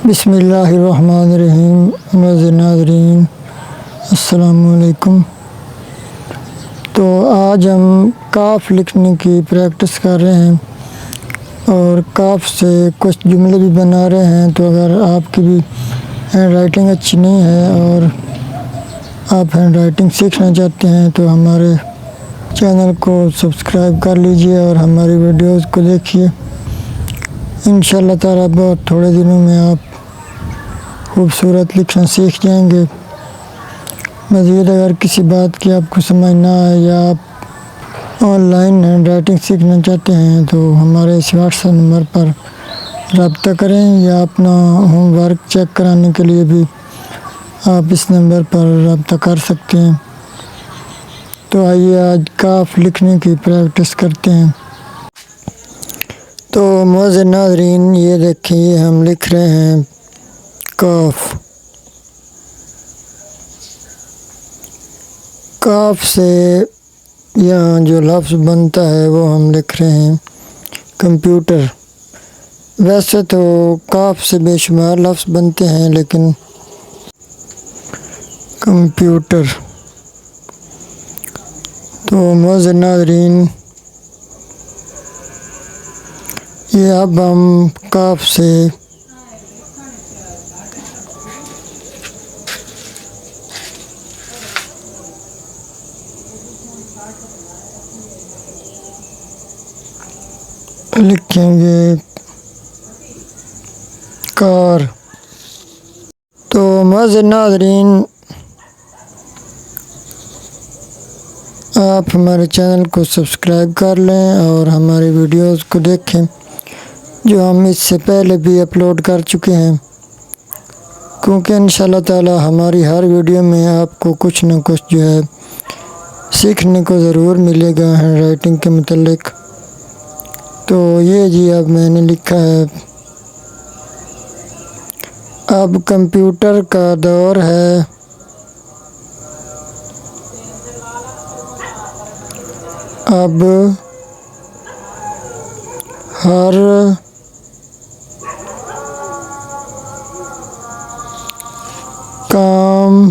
بسم اللہ الرحمن الرحیم۔ معزز ناظرین السلام علیکم۔ تو آج ہم کاف لکھنے کی پریکٹس کر رہے ہیں اور کاف سے کچھ جملے بھی بنا رہے ہیں۔ تو اگر آپ کی بھی ہینڈ رائٹنگ اچھی نہیں ہے اور آپ ہینڈ رائٹنگ سیکھنا چاہتے ہیں تو ہمارے چینل کو سبسکرائب کر لیجئے اور ہماری ویڈیوز کو دیکھیے۔ انشاءاللہ تعالیٰ بہت تھوڑے دنوں میں آپ خوبصورت لکھنا سیکھ جائیں گے۔ مزید اگر کسی بات کی آپ کو سمجھ نہ آئے یا آپ آن لائن ہینڈ رائٹنگ سیکھنا چاہتے ہیں تو ہمارے اس واٹس ایپ نمبر پر رابطہ کریں، یا اپنا ہوم ورک چیک کرانے کے لیے بھی آپ اس نمبر پر رابطہ کر سکتے ہیں۔ تو آئیے آج کاف لکھنے کی پریکٹس کرتے ہیں۔ تو معزز ناظرین یہ دیکھیں، یہ ہم لکھ رہے ہیں کاف۔ کاف سے یہاں جو لفظ بنتا ہے وہ ہم لکھ رہے ہیں کمپیوٹر۔ ویسے تو کاف سے بے شمار لفظ بنتے ہیں، لیکن کمپیوٹر۔ تو معزز ناظرین یہ اب ہم کاف سے لکھیں گے کار۔ تو معزز ناظرین آپ ہمارے چینل کو سبسکرائب کر لیں اور ہماری ویڈیوز کو دیکھیں جو ہم اس سے پہلے بھی اپلوڈ کر چکے ہیں، کیونکہ انشاءاللہ تعالی ہماری ہر ویڈیو میں آپ کو کچھ نہ کچھ جو ہے سیکھنے کو ضرور ملے گا ہینڈ رائٹنگ کے متعلق۔ تو یہ جی اب میں نے لکھا ہے، اب کمپیوٹر کا دور ہے، اب ہر کام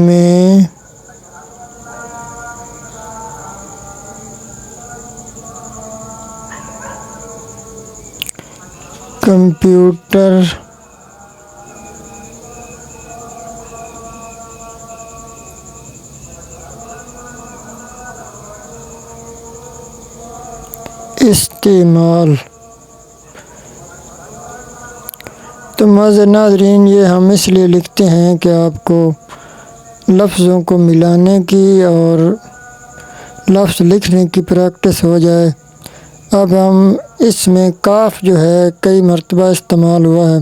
میں کمپیوٹر استعمال۔ تو معزز ناظرین یہ ہم اس لیے لکھتے ہیں کہ آپ کو لفظوں کو ملانے کی اور لفظ لکھنے کی پریکٹس ہو جائے۔ اب ہم اس میں کاف جو ہے کئی مرتبہ استعمال ہوا ہے،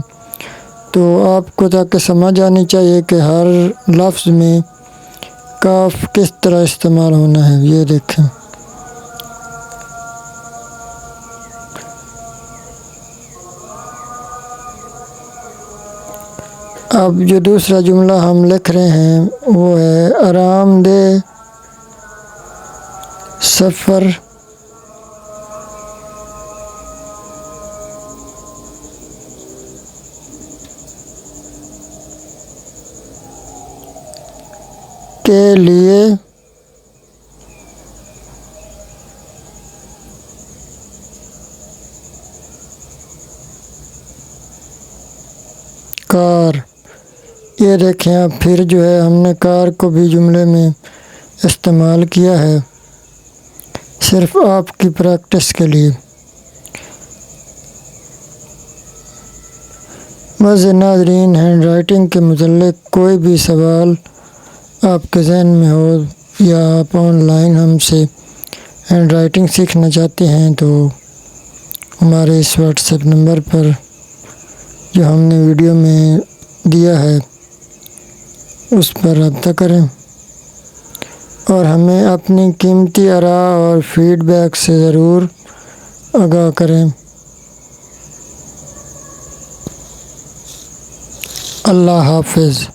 تو آپ کو تاکہ سمجھ آنی چاہیے کہ ہر لفظ میں کاف کس طرح استعمال ہونا ہے۔ یہ دیکھیں، اب جو دوسرا جملہ ہم لکھ رہے ہیں وہ ہے آرام دہ سفر کے لیے کار۔ یہ دیکھیں، اب پھر جو ہے ہم نے کار کو بھی جملے میں استعمال کیا ہے، صرف آپ کی پریکٹس کے لیے۔ معزز ناظرین ہینڈ رائٹنگ کے متعلق کوئی بھی سوال آپ کے ذہن میں ہو یا آپ آن لائن ہم سے ہینڈ رائٹنگ سیکھنا چاہتے ہیں تو ہمارے اس واٹس ایپ نمبر پر جو ہم نے ویڈیو میں دیا ہے اس پر رابطہ کریں اور ہمیں اپنی قیمتی آراء اور فیڈ بیک سے ضرور آگاہ کریں۔ اللہ حافظ۔